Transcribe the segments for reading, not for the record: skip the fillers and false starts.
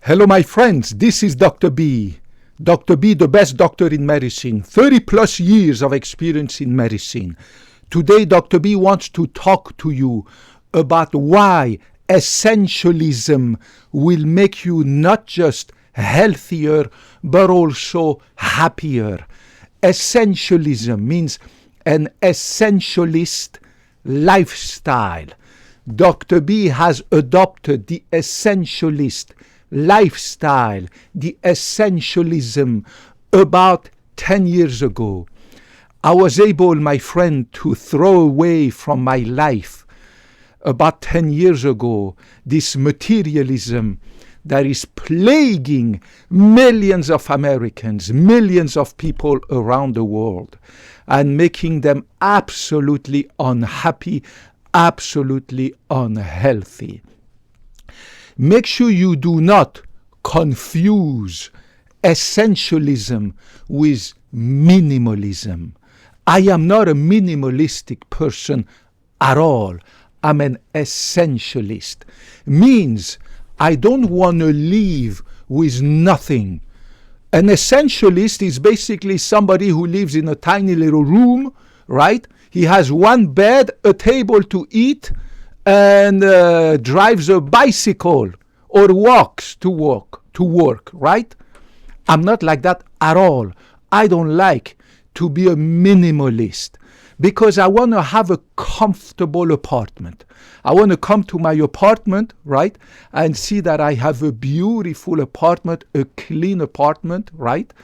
Hello, my friends. This is Dr. B. Dr. B, the best doctor in medicine. 30 plus years of experience in medicine. Today, Dr. B wants to talk to you about why essentialism will make you not just healthier, but also happier. Essentialism means an essentialist lifestyle. Dr. B has adopted the essentialist lifestyle, the essentialism, about 10 years ago. I was able, my friend, to throw away from my life about 10 years ago this materialism that is plaguing millions of Americans, millions of people around the world, and making them absolutely unhappy, absolutely unhealthy. Make sure you do not confuse essentialism with minimalism. I am not a minimalistic person at all. I'm an essentialist. Means I don't want to live with nothing. An essentialist is basically somebody who lives in a tiny little room, right? He has one bed, a table to eat, and drives a bicycle or walks to work, right? I'm not like that at all. I don't like to be a minimalist because I want to have a comfortable apartment. I want to come to my apartment, right, and see that I have a beautiful apartment, a clean apartment, right?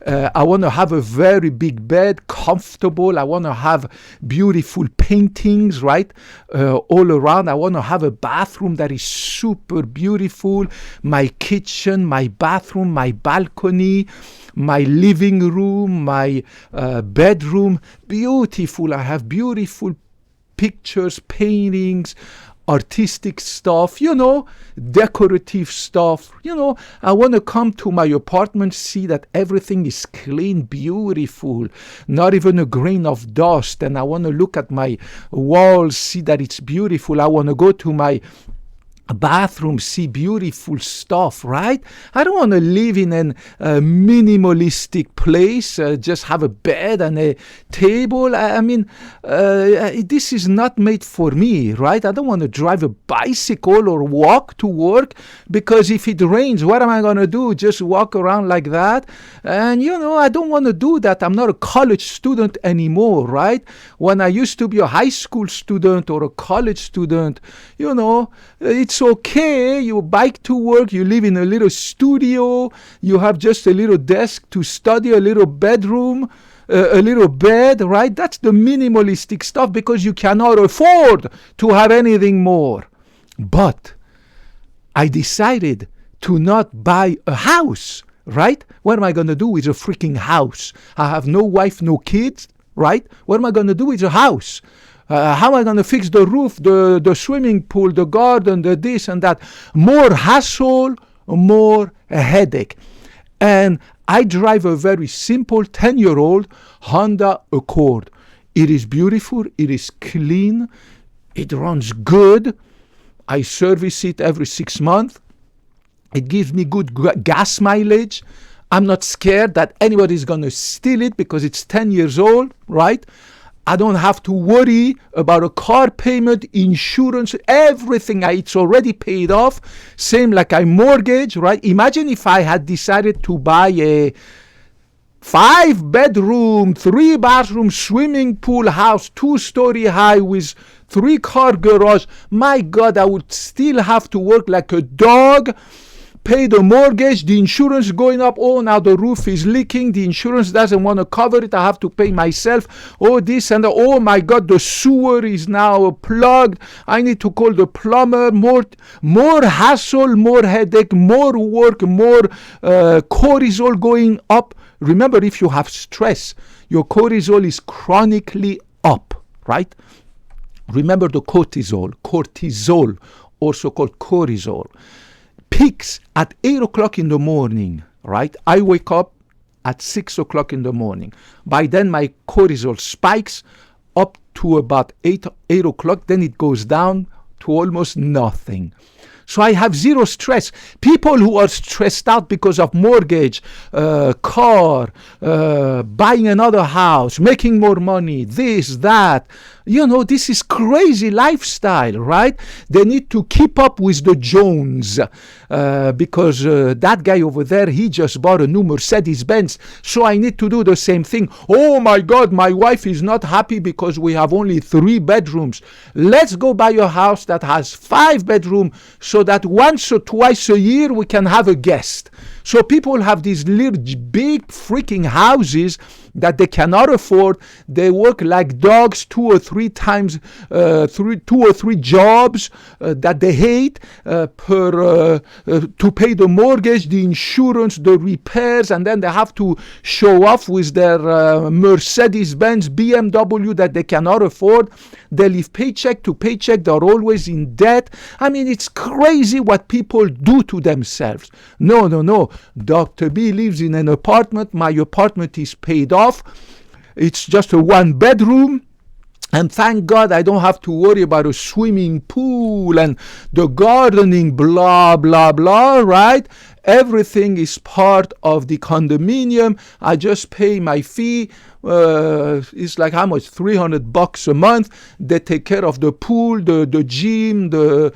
I want to have a very big bed, comfortable. I want to have beautiful paintings, right, all around. I want to have a bathroom that is super beautiful. My kitchen, my bathroom, my balcony, my living room, my bedroom, beautiful. I have beautiful pictures, paintings, artistic stuff, decorative stuff. I want to come to my apartment, see that everything is clean, beautiful, not even a grain of dust. And I want to look at my walls, see that it's beautiful. I want to go to my bathroom, see beautiful stuff, right? I don't want to live in a minimalistic place, just have a bed and a table. This is not made for me, right? I don't want to drive a bicycle or walk to work, because if it rains, what am I going to do? Just walk around like that? And I don't want to do that. I'm not a college student anymore, right? When I used to be a high school student or a college student, it's okay. You bike to work, you live in a little studio, you have just a little desk to study, a little bedroom, a little bed, right? That's the minimalistic stuff, because you cannot afford to have anything more. But I decided to not buy a house, right? What am I going to do with a freaking house? I have no wife, no kids, right? What am I going to do with a house? How am I going to fix the roof, the swimming pool, the garden, the this and that? More hassle, more headache. And I drive a very simple 10-year-old Honda Accord. It is beautiful. It is clean. It runs good. I service it every 6 months. It gives me good gas mileage. I'm not scared that anybody is going to steal it because it's 10 years old, right? I don't have to worry about a car payment, insurance, everything. It's already paid off. Same like I mortgage, right? Imagine if I had decided to buy a 5-bedroom, 3-bathroom swimming pool house, 2-story high with 3-car garage. My God, I would still have to work like a dog, pay the mortgage, the insurance going up. Oh, now the roof is leaking. The insurance doesn't want to cover it. I have to pay myself. Oh, this and that. Oh my God, the sewer is now plugged. I need to call the plumber. More hassle, more headache, more work, more cortisol going up. Remember, if you have stress, your cortisol is chronically up, right? Remember the cortisol, also called cortisol, peaks at 8 o'clock in the morning, right? I wake up at 6 o'clock in the morning. By then, my cortisol spikes up to about 8 o'clock. Then it goes down to almost nothing. So I have zero stress. People who are stressed out because of mortgage, car, buying another house, making more money, this, that. This is crazy lifestyle, right? They need to keep up with the Jones because that guy over there, he just bought a new Mercedes-Benz. So I need to do the same thing. Oh my God, my wife is not happy because we have only 3 bedrooms. Let's go buy a house that has 5 bedrooms so that once or twice a year we can have a guest. So people have these little big freaking houses that they cannot afford. They work like dogs 2 or 3 times, 2 or 3 jobs that they hate to pay the mortgage, the insurance, the repairs, and then they have to show off with their Mercedes-Benz, BMW that they cannot afford. They live paycheck to paycheck. They're always in debt. I mean, it's crazy what people do to themselves. No. Dr. B lives in an apartment. My apartment is paid off. It's just a 1 bedroom. And thank God I don't have to worry about a swimming pool and the gardening, blah, blah, blah, right? Everything is part of the condominium. I just pay my fee. It's like how much? $300 a month. They take care of the pool, the gym, the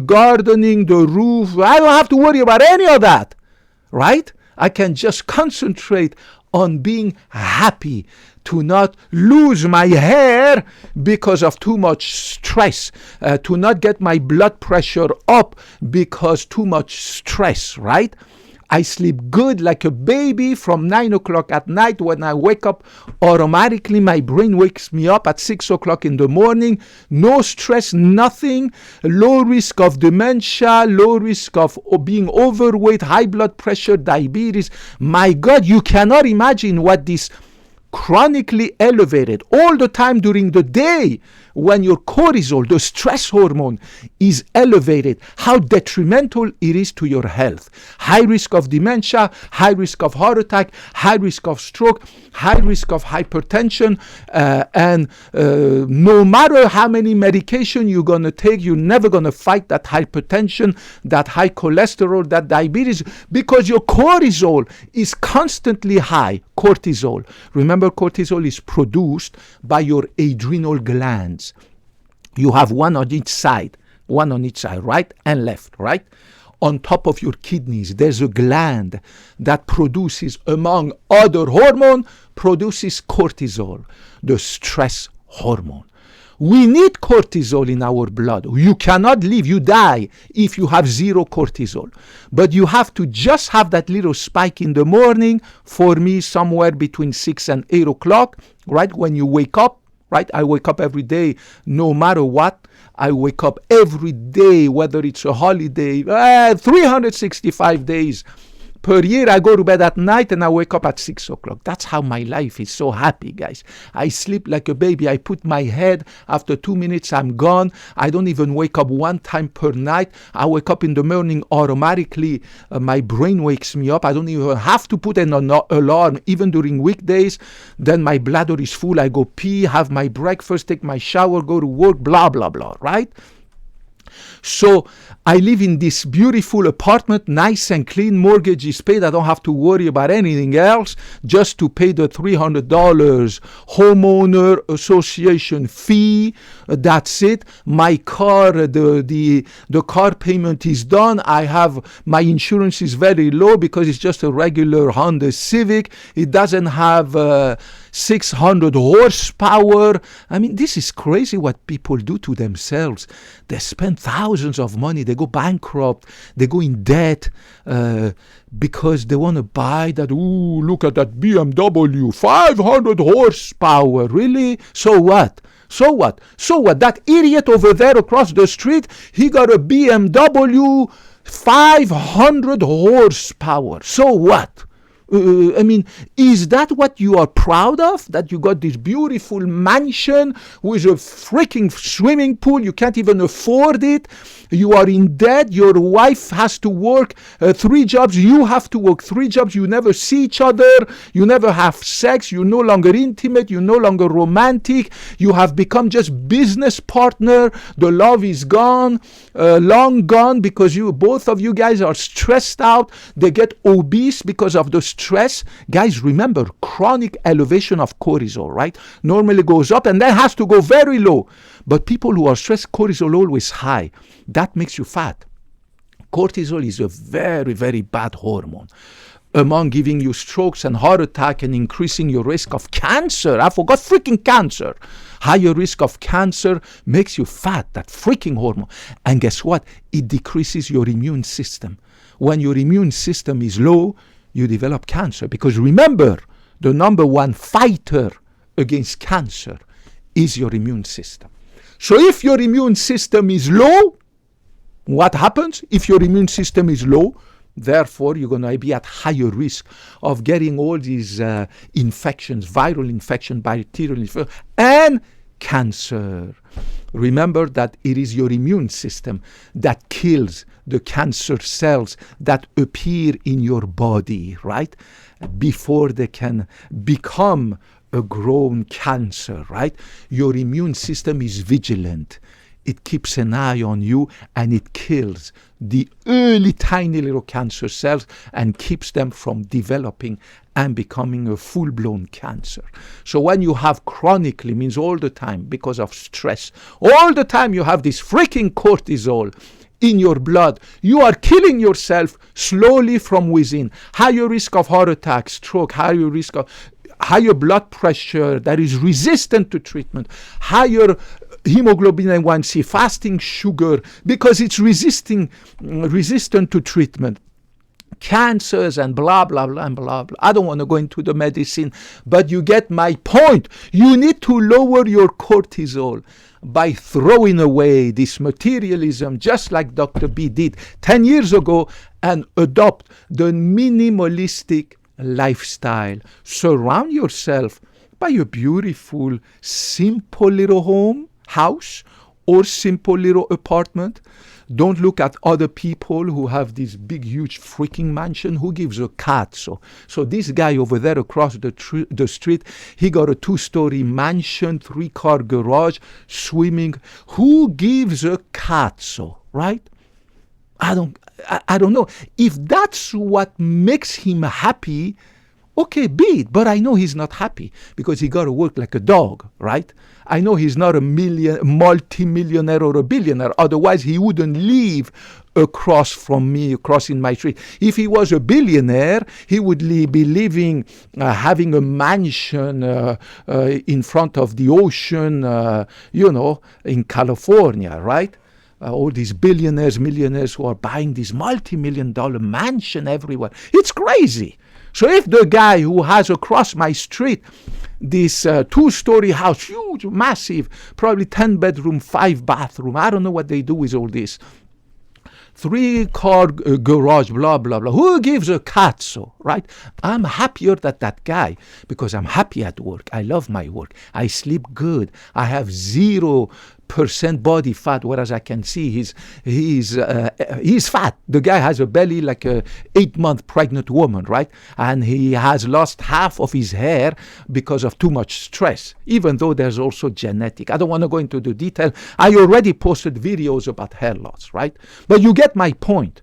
gardening, the roof. I don't have to worry about any of that, right? I can just concentrate on being happy, to not lose my hair because of too much stress, to not get my blood pressure up because too much stress, right? I sleep good like a baby from 9 o'clock at night. When I wake up, automatically my brain wakes me up at 6 o'clock in the morning. No stress, nothing. Low risk of dementia, low risk of being overweight, high blood pressure, diabetes. My God, you cannot imagine what this chronically elevated all the time during the day when your cortisol, the stress hormone, is elevated, how detrimental it is to your health. High risk of dementia, high risk of heart attack, high risk of stroke, high risk of hypertension, and no matter how many medication you're going to take, you're never going to fight that hypertension, that high cholesterol, that diabetes, because your cortisol is constantly high. Cortisol. Remember, cortisol is produced by your adrenal glands. You have one on each side, right and left, right? On top of your kidneys, there's a gland that produces, among other hormone, produces cortisol, the stress hormone. We need cortisol in our blood. You cannot live, you die if you have 0 cortisol. But you have to just have that little spike in the morning, for me somewhere between 6 and 8 o'clock, right? When you wake up, right? I wake up every day, no matter what. I wake up every day, whether it's a holiday, 365 days per year. I go to bed at night and I wake up at 6 o'clock. That's how my life is. So happy, guys. I sleep like a baby. I put my head, after 2 minutes, I'm gone. I don't even wake up 1 time per night. I wake up in the morning automatically. My brain wakes me up. I don't even have to put an alarm, even during weekdays. Then my bladder is full. I go pee, have my breakfast, take my shower, go to work, blah, blah, blah, right? So I live in this beautiful apartment, nice and clean, mortgage is paid. I don't have to worry about anything else, just to pay the $300 homeowner association fee. That's it. My car, the car payment is done. I have, my insurance is very low because it's just a regular Honda Civic. It doesn't have 600 horsepower. I mean, this is crazy what people do to themselves. They spend thousands of money. They go bankrupt. They go in debt because they want to buy that. Ooh, look at that BMW, 500 horsepower. Really? So what? So what? So what? That idiot over there across the street, he got a BMW 500 horsepower. So what? I mean, is that what you are proud of? That you got this beautiful mansion with a freaking swimming pool, you can't even afford it, you are in debt, your wife has to work 3 jobs, you have to work 3 jobs, you never see each other, you never have sex, you're no longer intimate, you're no longer romantic, you have become just business partner, the love is gone, long gone, because both of you guys are stressed out, they get obese because of the stress. Guys, remember, chronic elevation of cortisol, right? Normally goes up and then has to go very low. But people who are stressed, cortisol always high. That makes you fat. Cortisol is a very, very bad hormone. Among giving you strokes and heart attack and increasing your risk of cancer. I forgot freaking cancer. Higher risk of cancer makes you fat, that freaking hormone. And guess what? It decreases your immune system. When your immune system is low, you develop cancer. Because remember, the number one fighter against cancer is your immune system. So if your immune system is low, what happens? If your immune system is low, therefore you're going to be at higher risk of getting all these infections, viral infection, bacterial infection, and cancer. Remember that it is your immune system that kills the cancer cells that appear in your body, right? Before they can become a grown cancer, right? Your immune system is vigilant. It keeps an eye on you and it kills the early tiny little cancer cells and keeps them from developing and becoming a full-blown cancer. So when you have chronically, means all the time because of stress, all the time you have this freaking cortisol in your blood, you are killing yourself slowly from within. Higher risk of heart attack, stroke, higher risk of higher blood pressure that is resistant to treatment, higher hemoglobin A1C, fasting sugar, because it's resistant to treatment, cancers and blah, blah, blah, and blah, blah. I don't want to go into the medicine, but you get my point. You need to lower your cortisol by throwing away this materialism, just like Dr. B did 10 years ago, and adopt the minimalistic lifestyle. Surround yourself by a beautiful, simple little house or simple little apartment. Don't look at other people who have this big, huge freaking mansion. Who gives a cat? So this guy over there across the street, he got a 2-story mansion, 3-car garage, swimming. Who gives a cat? So, right? I don't know. If that's what makes him happy, okay, be it. But I know he's not happy because he got to work like a dog, right? I know he's not a multi-millionaire or a billionaire. Otherwise, he wouldn't live across from me, across in my street. If he was a billionaire, he would be living, having a mansion in front of the ocean, in California, right? All these billionaires, millionaires who are buying this multi-million-dollar mansion everywhere. It's crazy. So if the guy who has across my street this 2-story house, huge, massive, probably 10-bedroom, 5-bathroom, I don't know what they do with all this, 3-car garage, blah, blah, blah. Who gives a cat? So, right? I'm happier than that guy because I'm happy at work. I love my work. I sleep good. I have 0% body fat, whereas I can see he's fat. The guy has a belly like a 8-month pregnant woman, right? And he has lost half of his hair because of too much stress, even though there's also genetic. I don't want to go into the detail. I already posted videos about hair loss, right? But you get my point.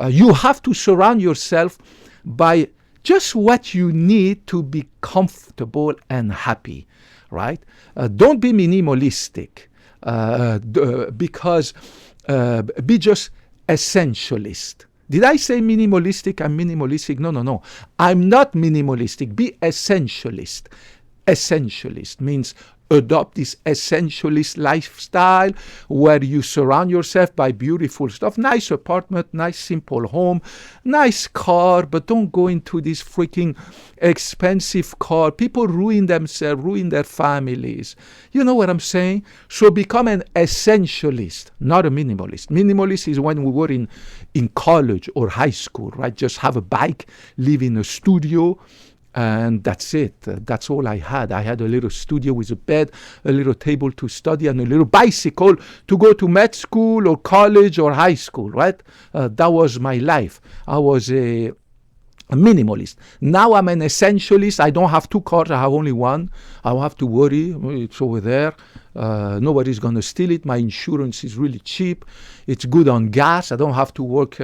You have to surround yourself by just what you need to be comfortable and happy, right? Don't be minimalistic. Because be just essentialist. Did I say minimalistic? I'm minimalistic. No. I'm not minimalistic. Be essentialist. Essentialist means adopt this essentialist lifestyle where you surround yourself by beautiful stuff, nice apartment, nice simple home, nice car, but don't go into this freaking expensive car. People ruin themselves, ruin their families. You know what I'm saying? So become an essentialist, not a minimalist. Minimalist is when we were in college or high school, right? Just have a bike, live in a studio, and that's it. That's all I had. I had a little studio with a bed, a little table to study, and a little bicycle to go to med school or college or high school, right? That was my life. I was a minimalist. Now I'm an essentialist. I don't have two cars. I have only one. I don't have to worry. It's over there. Nobody's going to steal it. My insurance is really cheap. It's good on gas. I don't have to work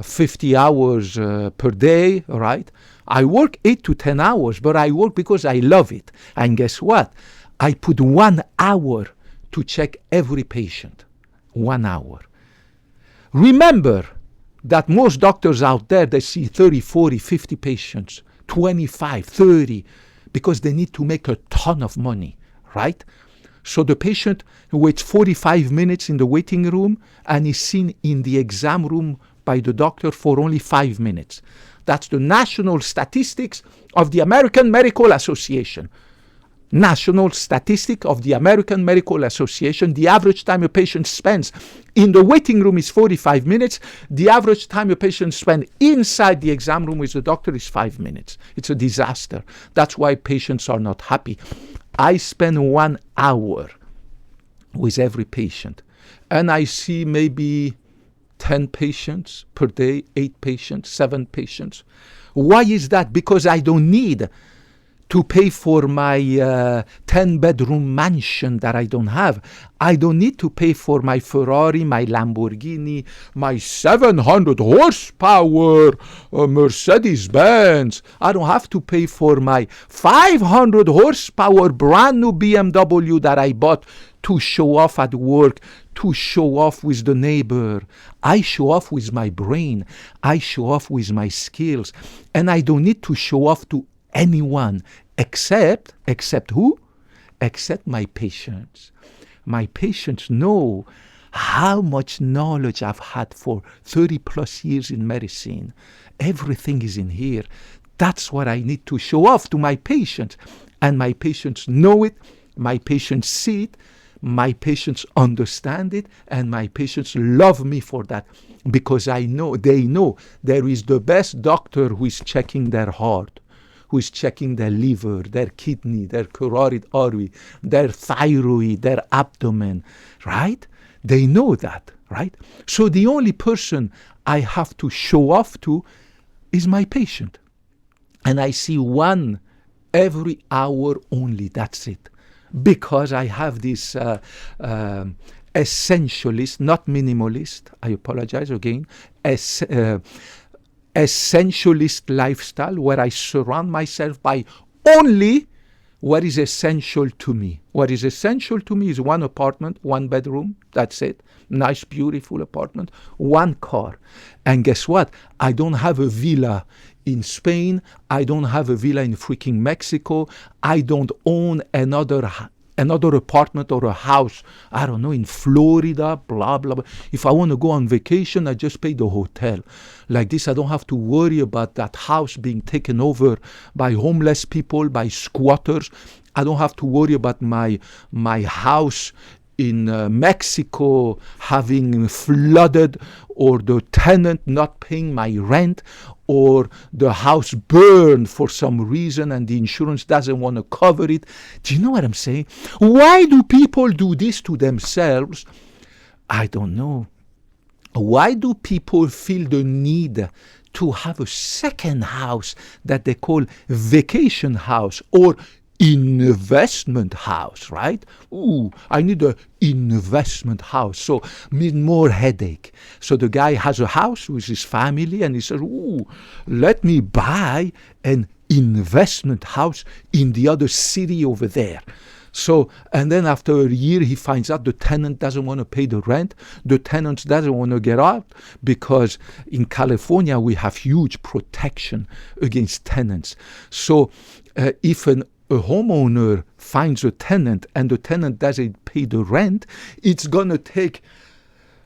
50 hours per day, right? I work 8 to 10 hours, but I work because I love it. And guess what? I put 1 hour to check every patient. 1 hour. Remember that most doctors out there, they see 30, 40, 50 patients, 25, 30, because they need to make a ton of money, right? So the patient waits 45 minutes in the waiting room and is seen in the exam room by the doctor for only 5 minutes. That's the national statistics of the American Medical Association. National statistic of the American Medical Association. The average time a patient spends in the waiting room is 45 minutes. The average time a patient spends inside the exam room with the doctor is 5 minutes. It's a disaster. That's why patients are not happy. I spend 1 hour with every patient, and I see maybe 10 patients per day, 8 patients, 7 patients. Why is that? Because I don't need to pay for my 10-bedroom mansion that I don't have. I don't need to pay for my Ferrari, my Lamborghini, my 700 horsepower Mercedes-Benz. I don't have to pay for my 500 horsepower brand new BMW that I bought to show off at work, to show off with the neighbor. I show off with my brain. I show off with my skills. And I don't need to show off to anyone except who? Except my patients. My patients know how much knowledge I've had for 30 plus years in medicine. Everything is in here. That's what I need to show off to my patients. And my patients know it. My patients see it. My patients understand it, and my patients love me for that, because they know there is the best doctor who is checking their heart, who is checking their liver, their kidney, their carotid artery, their thyroid, their abdomen, right? They know that, right? So the only person I have to show off to is my patient. And I see one every hour only, that's it. Because I have this essentialist, not minimalist, I apologize again, essentialist lifestyle where I surround myself by only what is essential to me. What is essential to me is one apartment, one bedroom, that's it. Nice, beautiful apartment, one car. And guess what? I don't have a villa in Spain. I don't have a villa in freaking Mexico. I don't own another apartment or a house, I don't know, in Florida, blah, blah, blah. If I want to go on vacation, I just pay the hotel. Like this, I don't have to worry about that house being taken over by homeless people, by squatters. I don't have to worry about my house in Mexico having flooded, or the tenant not paying my rent, or the house burned for some reason and the insurance doesn't want to cover it. Do you know what I'm saying? Why do people do this to themselves? I don't know. Why do people feel the need to have a second house that they call vacation house or investment house, right? Ooh, I need an investment house, so need more headache. So the guy has a house with his family and he says, ooh, let me buy an investment house in the other city over there. So, and then after a year, he finds out the tenant doesn't want to pay the rent. The tenant doesn't want to get out because in California, we have huge protection against tenants. So if an a homeowner finds a tenant and the tenant doesn't pay the rent, it's going to take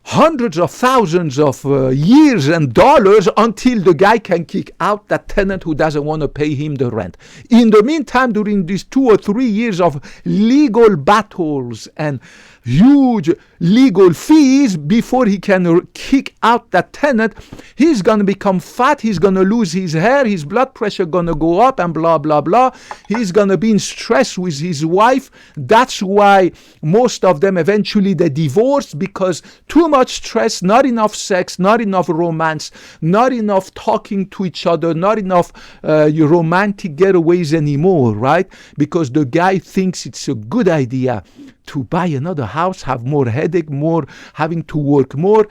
hundreds of thousands of years and dollars until the guy can kick out that tenant who doesn't want to pay him the rent. In the meantime, during these 2 or 3 years of legal battles and huge legal fees before he can kick out that tenant, he's going to become fat, he's going to lose his hair, his blood pressure going to go up and blah, blah, blah. He's going to be in stress with his wife. That's why most of them eventually they divorce, because too much stress, not enough sex, not enough romance, not enough talking to each other, not enough romantic getaways anymore, right? Because the guy thinks it's a good idea to buy another house, have more headache, more having to work more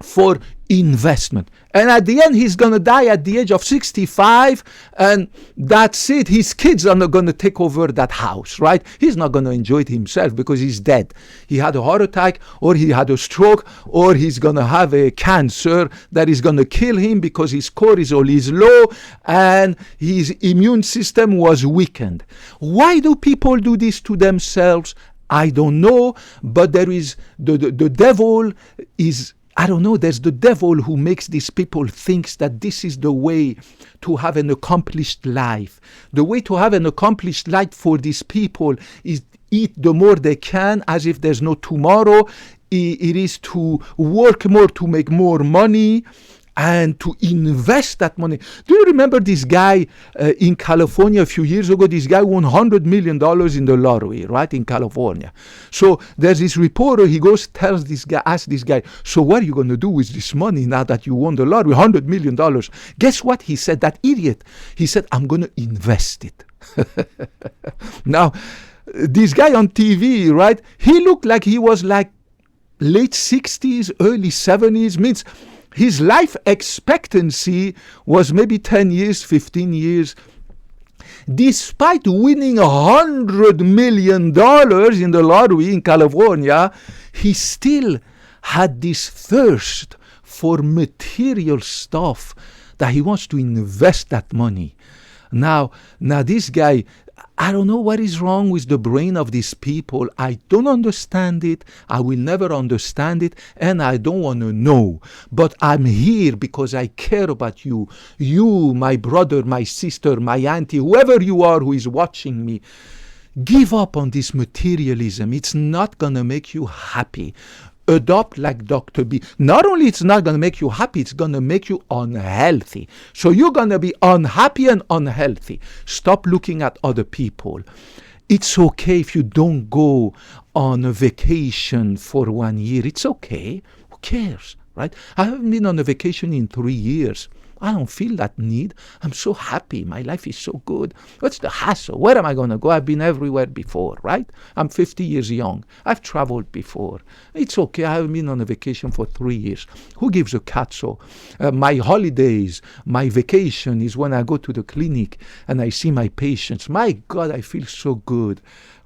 for investment. And at the end, he's going to die at the age of 65, and that's it. His kids are not going to take over that house, right? He's not going to enjoy it himself because he's dead. He had a heart attack, or he had a stroke, or he's going to have a cancer that is going to kill him because his cortisol is low and his immune system was weakened. Why do people do this to themselves? I don't know, but there is the devil is, I don't know, there's the devil who makes these people think that this is the way to have an accomplished life. The way to have an accomplished life for these people is eat the more they can as if there's no tomorrow. It is to work more to make more money and to invest that money. Do you remember this guy in California a few years ago? This guy won $100 million in the lottery, right, in California. So there's this reporter, he goes, tells this guy, asks this guy, so what are you going to do with this money now that you won the lottery, $100 million? Guess what he said, that idiot? He said, I'm going to invest it. Now, this guy on TV, right, he looked like he was like late 60s, early 70s, means his life expectancy was maybe 10 years, 15 years. Despite winning $100 million in the lottery in California, he still had this thirst for material stuff that he wants to invest that money. Now this guy, I don't know what is wrong with the brain of these people. I don't understand it. I will never understand it, and I don't want to know. But I'm here because I care about you. You, my brother, my sister, my auntie, whoever you are who is watching me. Give up on this materialism. It's not going to make you happy. Adopt like Dr. B. Not only it's not going to make you happy, it's going to make you unhealthy. So you're going to be unhappy and unhealthy. Stop looking at other people. It's okay if you don't go on a vacation for 1 year. It's okay. Who cares, right? I haven't been on a vacation in 3 years. I don't feel that need. I'm so happy. My life is so good. What's the hassle? Where am I going to go? I've been everywhere before, right? I'm 50 years young. I've traveled before. It's okay. I haven't been on a vacation for 3 years. Who gives a cat so? My holidays, my vacation is when I go to the clinic and I see my patients. My God, I feel so good.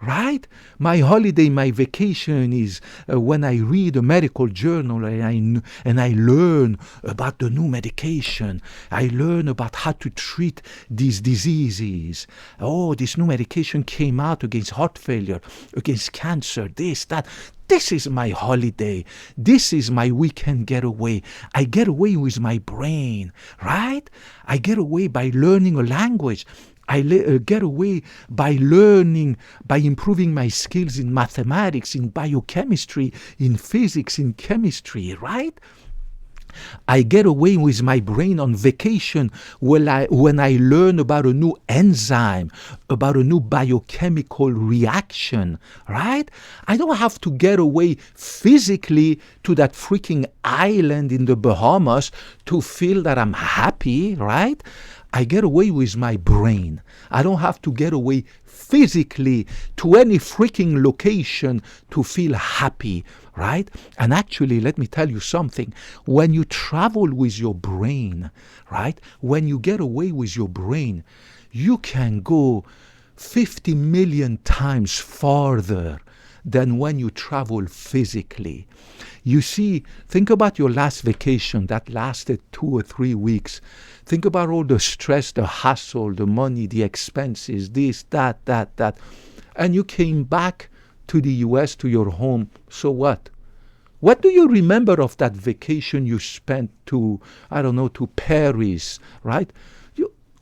Right? My holiday, my vacation is when I read a medical journal and I learn about the new medication. I learn about how to treat these diseases. Oh, this new medication came out against heart failure, against cancer, this, that. This is my holiday. This is my weekend getaway. I get away with my brain, right? I get away by learning a language. I get away by learning, by improving my skills in mathematics, in biochemistry, in physics, in chemistry, right? I get away with my brain on vacation when I learn about a new enzyme, about a new biochemical reaction, right? I don't have to get away physically to that freaking island in the Bahamas to feel that I'm happy, right? I get away with my brain. I don't have to get away physically to any freaking location to feel happy, right? And actually, let me tell you something. When you travel with your brain, right? When you get away with your brain, you can go 50 million times farther than when you travel physically. You see, think about your last vacation that lasted 2 or 3 weeks. Think about all the stress, the hassle, the money, the expenses, this, that. And you came back to the US, to your home. So what? What do you remember of that vacation you spent to Paris, right?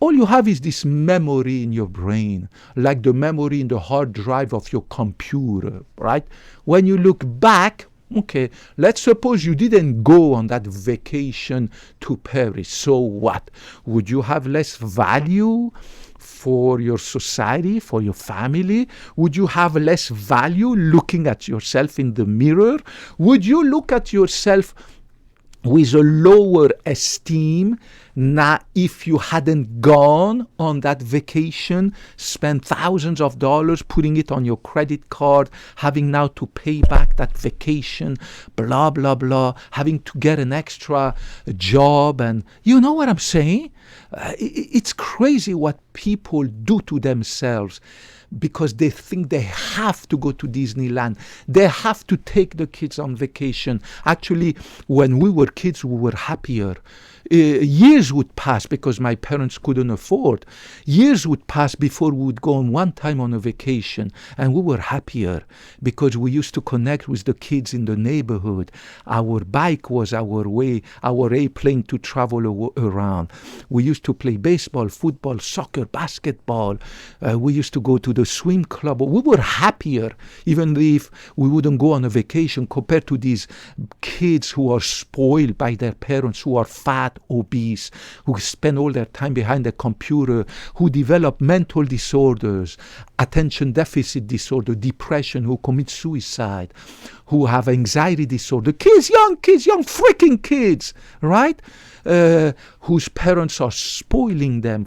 All you have is this memory in your brain, like the memory in the hard drive of your computer, right? When you look back, okay, let's suppose you didn't go on that vacation to Paris. So what? Would you have less value for your society, for your family? Would you have less value looking at yourself in the mirror? Would you look at yourself with a lower esteem now if you hadn't gone on that vacation, spent thousands of dollars putting it on your credit card, having now to pay back that vacation, blah, blah, blah, having to get an extra job? And you know what I'm saying? It's crazy what people do to themselves because they think they have to go to Disneyland. They have to take the kids on vacation. Actually, when we were kids, we were happier. Years would pass because my parents couldn't afford. Years would pass before we would go on one time on a vacation, and we were happier because we used to connect with the kids in the neighborhood. Our bike was our way, our airplane to travel around. We used to play baseball, football, soccer, basketball. We used to go to the swim club. We were happier even if we wouldn't go on a vacation compared to these kids who are spoiled by their parents, who are fat, obese, who spend all their time behind a computer, who develop mental disorders, attention deficit disorder, depression, who commit suicide, who have anxiety disorder. Young freaking kids, right? Whose parents are spoiling them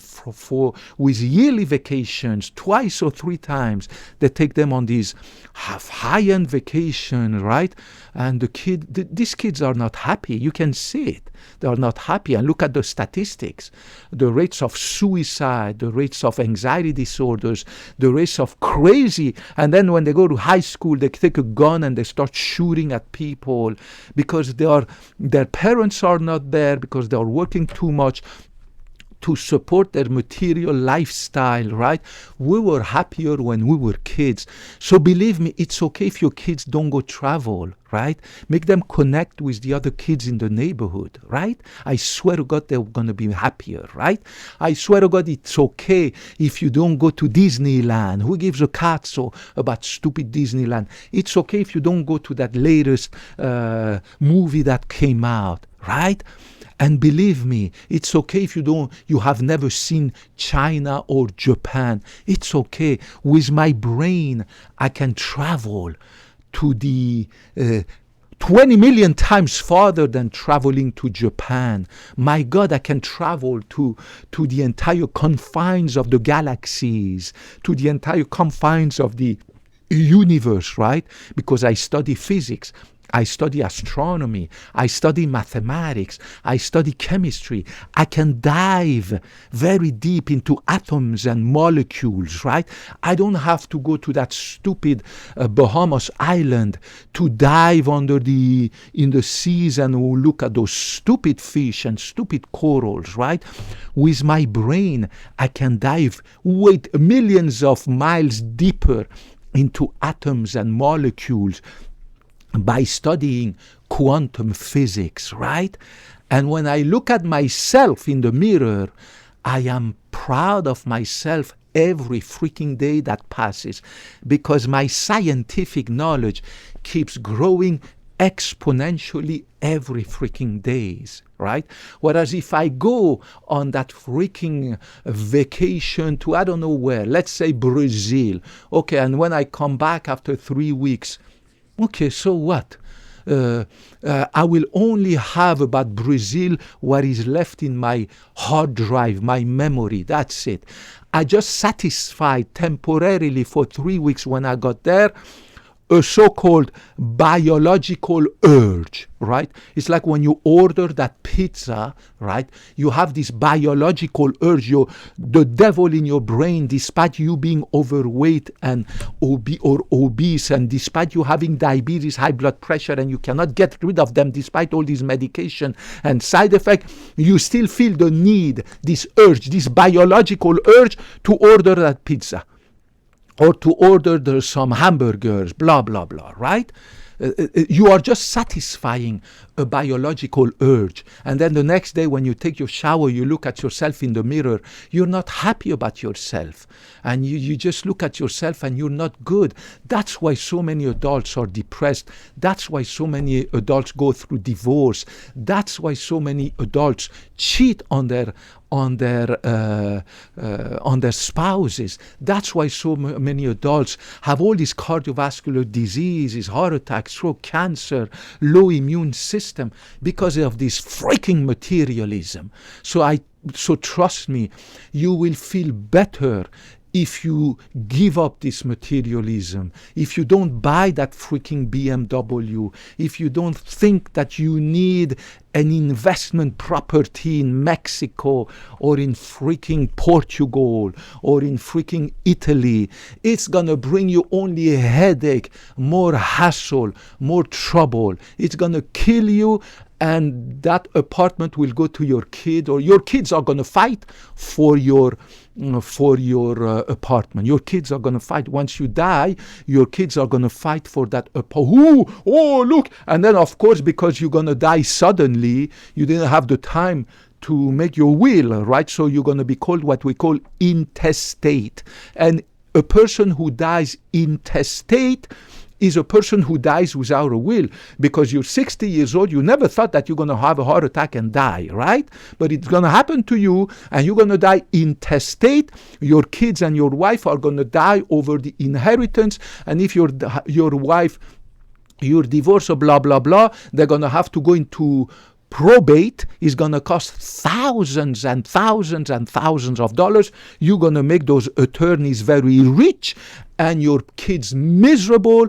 with yearly vacations, 2 or 3 times. They take them on these high-end vacation, right? And these kids are not happy. You can see it. They are not happy. And look at the statistics. The rates of suicide, the rates of anxiety disorders, the rates of crazy. And then when they go to high school, they take a gun and they start shooting at people because their parents are not there, because they are working too much to support their material lifestyle, right? We were happier when we were kids. So believe me, it's okay if your kids don't go travel, right? Make them connect with the other kids in the neighborhood, right? I swear to God, they're going to be happier, right? I swear to God, it's okay if you don't go to Disneyland. Who gives a cazzo about stupid Disneyland? It's okay if you don't go to that latest movie that came out, right? And believe me, it's okay if you have never seen China or Japan. It's okay. With my brain, I can travel to the 20 million times farther than traveling to Japan. My God, I can travel to the entire confines of the galaxies, to the entire confines of the universe, right? Because I study physics. I study astronomy, I study mathematics, I study chemistry. I can dive very deep into atoms and molecules, right? I don't have to go to that stupid Bahamas island to dive in the seas and look at those stupid fish and stupid corals, right? With my brain, I can dive millions of miles deeper into atoms and molecules by studying quantum physics, right? And when I look at myself in the mirror, I am proud of myself every freaking day that passes because my scientific knowledge keeps growing exponentially every freaking days, right? Whereas if I go on that freaking vacation to I don't know where, let's say Brazil, okay, and when I come back after 3 weeks, okay, so what? I will only have about Brazil what is left in my hard drive, my memory. That's it. I just satisfied temporarily for 3 weeks when I got there a so-called biological urge, right? It's like when you order that pizza, right? You have this biological urge. The devil in your brain, despite you being overweight and obese, and despite you having diabetes, high blood pressure, and you cannot get rid of them despite all this medication and side effect, you still feel the need, this urge, this biological urge to order that pizza or to order some hamburgers, blah, blah, blah, right? You are just satisfying a biological urge. And then the next day when you take your shower, you look at yourself in the mirror, you're not happy about yourself. And you just look at yourself and you're not good. That's why so many adults are depressed. That's why so many adults go through divorce. That's why so many adults cheat on their spouses. That's why so many adults have all these cardiovascular diseases, heart attacks, stroke, cancer, low immune system, because of this freaking materialism. So trust me, you will feel better if you give up this materialism, if you don't buy that freaking BMW, if you don't think that you need an investment property in Mexico or in freaking Portugal or in freaking Italy, it's gonna bring you only a headache, more hassle, more trouble. It's gonna kill you, and that apartment will go to your kid, or your kids are gonna fight for your apartment. Your kids are going to fight. Once you die, your kids are going to fight for that apartment. Oh, look. And then, of course, because you're going to die suddenly, you didn't have the time to make your will, right? So you're going to be called what we call intestate. And a person who dies intestate is a person who dies without a will, because you're 60 years old, you never thought that you're going to have a heart attack and die, right? But it's going to happen to you, and you're going to die intestate. Your kids and your wife are going to die over the inheritance, and if your wife, your divorce, or blah, blah, blah, they're going to have to go into probate. Is going to cost thousands and thousands and thousands of dollars. You're going to make those attorneys very rich, and your kids miserable,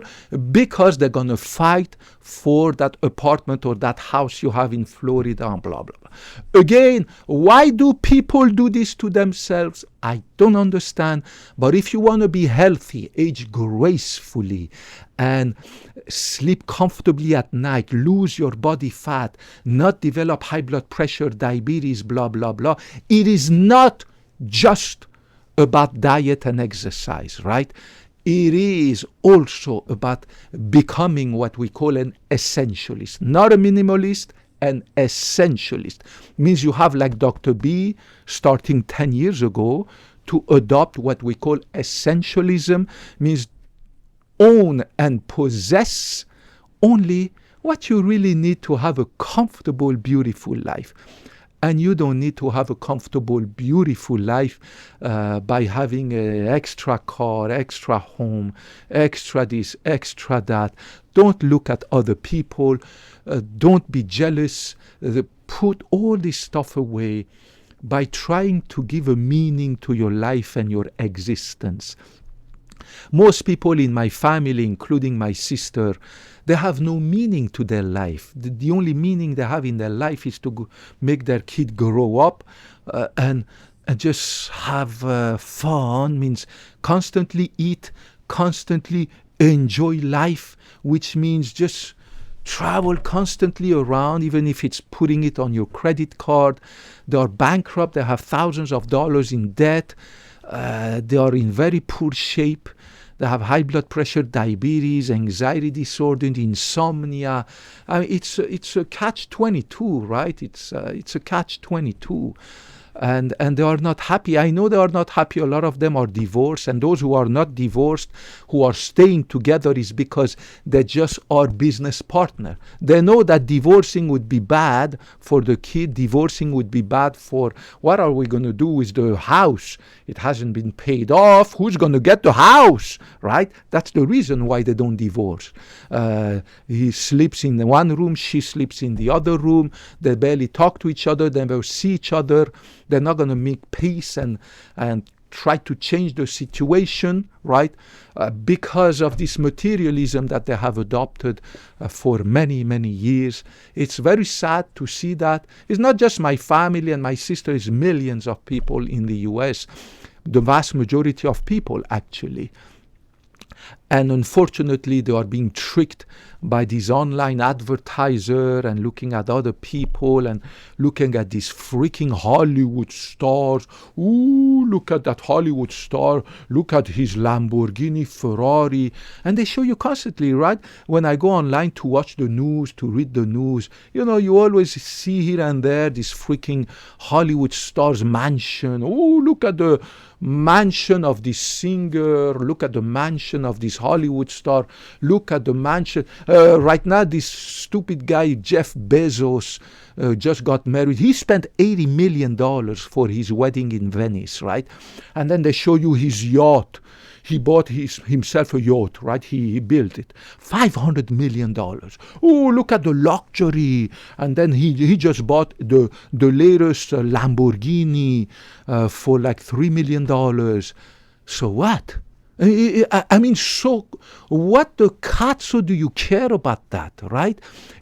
because they're going to fight for that apartment or that house you have in Florida, and blah, blah, blah. Again, why do people do this to themselves? I don't understand. But if you want to be healthy, age gracefully, and sleep comfortably at night, lose your body fat, not develop high blood pressure, diabetes, blah, blah, blah, it is not just about diet and exercise, right? It is also about becoming what we call an essentialist, not a minimalist, an essentialist. Means you have, like Dr. B, starting 10 years ago, to adopt what we call essentialism, means own and possess only what you really need to have a comfortable, beautiful life. And you don't need to have a comfortable, beautiful life by having an extra car, extra home, extra this, extra that. Don't look at other people. Don't be jealous. Put all this stuff away by trying to give a meaning to your life and your existence. Most people in my family, including my sister, they have no meaning to their life. The only meaning they have in their life is to make their kid grow up and just have fun, means constantly eat, constantly enjoy life, which means just travel constantly around, even if it's putting it on your credit card. They are bankrupt. They have thousands of dollars in debt. They are in very poor shape. They have high blood pressure, diabetes, anxiety disorder, insomnia. I mean, it's a catch-22, right? It's a catch-22. And they are not happy. I know they are not happy. A lot of them are divorced, and those who are not divorced, who are staying together, is because they just are business partner. They know that divorcing would be bad for the kid. Divorcing would be bad for, what are we going to do with the house? It hasn't been paid off. Who's going to get the house, right? That's the reason why they don't divorce. He sleeps in the one room, she sleeps in the other room. They barely talk to each other. They never see each other. They're not going to make peace and try to change the situation, right? Because of this materialism that they have adopted for many, many years. It's very sad to see that. It's not just my family and my sister, it's millions of people in the US, the vast majority of people actually. And unfortunately, they are being tricked by this online advertiser and looking at other people and looking at these freaking Hollywood stars. Ooh, look at that Hollywood star. Look at his Lamborghini, Ferrari. And they show you constantly, right? When I go online to watch the news, to read the news, you know, you always see here and there this freaking Hollywood star's mansion. Oh, look at the mansion of this singer. Look at the mansion of this Hollywood star. Look at the mansion. Right now, this stupid guy, Jeff Bezos, just got married. He spent $80 million for his wedding in Venice, right? And then they show you his yacht. He bought himself a yacht, right? He built it. $500 million. Oh, look at the luxury. And then he just bought the latest Lamborghini for like $3 million. So what? I mean, so what the cazzo do you care about that, right?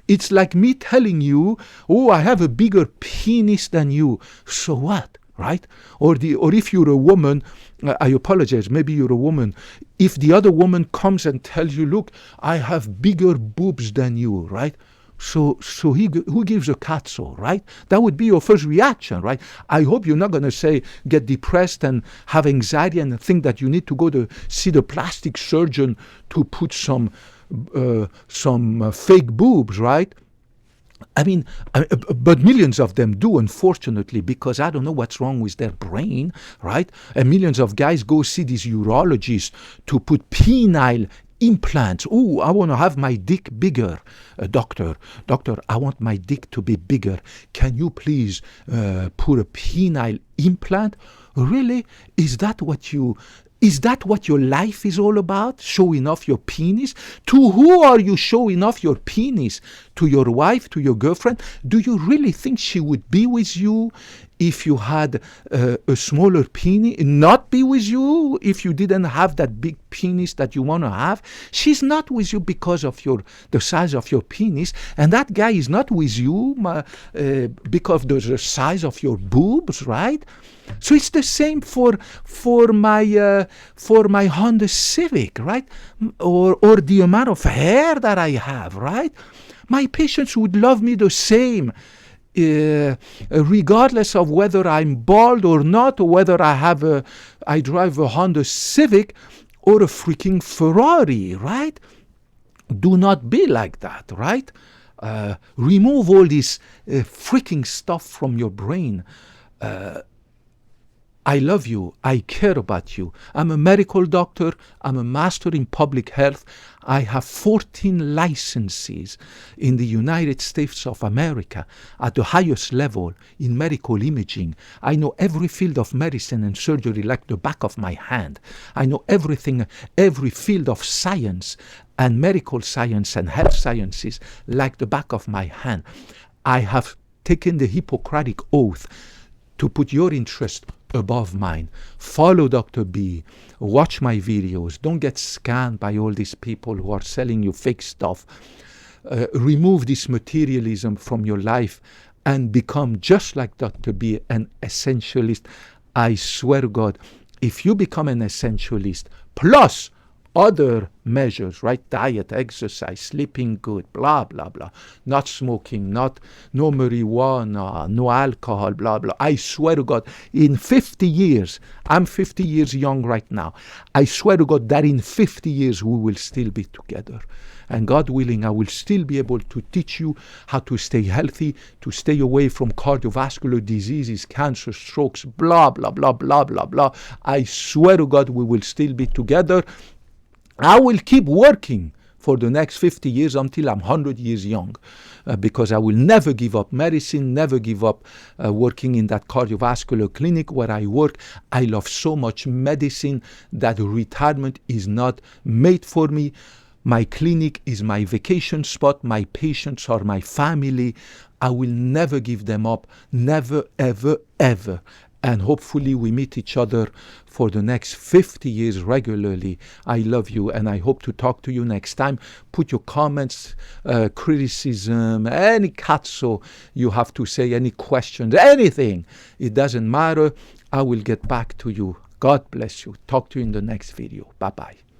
It's like me telling you, oh, I have a bigger penis than you. So what, right? Or if you're a woman, I apologize, maybe you're a woman. If the other woman comes and tells you, look, I have bigger boobs than you, right? So who gives a cazzo, right? That would be your first reaction, right? I hope you're not going to get depressed and have anxiety and think that you need to go to see the plastic surgeon to put some fake boobs, right? I mean, but millions of them do, unfortunately, because I don't know what's wrong with their brain, right? And millions of guys go see these urologists to put penile implants. Oh, I want to have my dick bigger. Doctor, I want my dick to be bigger. Can you please put a penile implant? Really? Is that what your life is all about? Showing off your penis? To who are you showing off your penis? To your wife? To your girlfriend? Do you really think she would be with you if you had a smaller penis? Not be with you if you didn't have that big penis that you want to have? She's not with you because of the size of your penis, and that guy is not with you because of the size of your boobs, right? So it's the same for my Honda Civic, right? Or the amount of hair that I have, right? My patients would love me the same, regardless of whether I'm bald or not, or whether I drive a Honda Civic or a freaking Ferrari, right? Do not be like that, right? Remove all this freaking stuff from your brain. I love you. I care about you. I'm a medical doctor. I'm a master in public health. I have 14 licenses in the United States of America at the highest level in medical imaging. I know every field of medicine and surgery like the back of my hand. I know everything, every field of science and medical science and health sciences like the back of my hand. I have taken the Hippocratic Oath to put your interest above mine. Follow Dr. B. Watch my videos. Don't get scammed by all these people who are selling you fake stuff. Remove this materialism from your life and become just like Dr. B, an essentialist. I swear to God, if you become an essentialist, plus other measures, right? Diet, exercise, sleeping good, blah, blah, blah. Not smoking, no marijuana, no alcohol, blah, blah. I swear to God, in 50 years, I'm 50 years young right now. I swear to God that in 50 years we will still be together. And God willing, I will still be able to teach you how to stay healthy, to stay away from cardiovascular diseases, cancer, strokes, blah, blah, blah, blah, blah, blah. I swear to God we will still be together. I will keep working for the next 50 years until I'm 100 years young, because I will never give up medicine, never give up working in that cardiovascular clinic where I work. I love so much medicine that retirement is not made for me. My clinic is my vacation spot. My patients are my family. I will never give them up. Never, ever, ever. And hopefully we meet each other for the next 50 years regularly. I love you, and I hope to talk to you next time. Put your comments, criticism, any cazzo you have to say, any questions, anything. It doesn't matter. I will get back to you. God bless you. Talk to you in the next video. Bye-bye.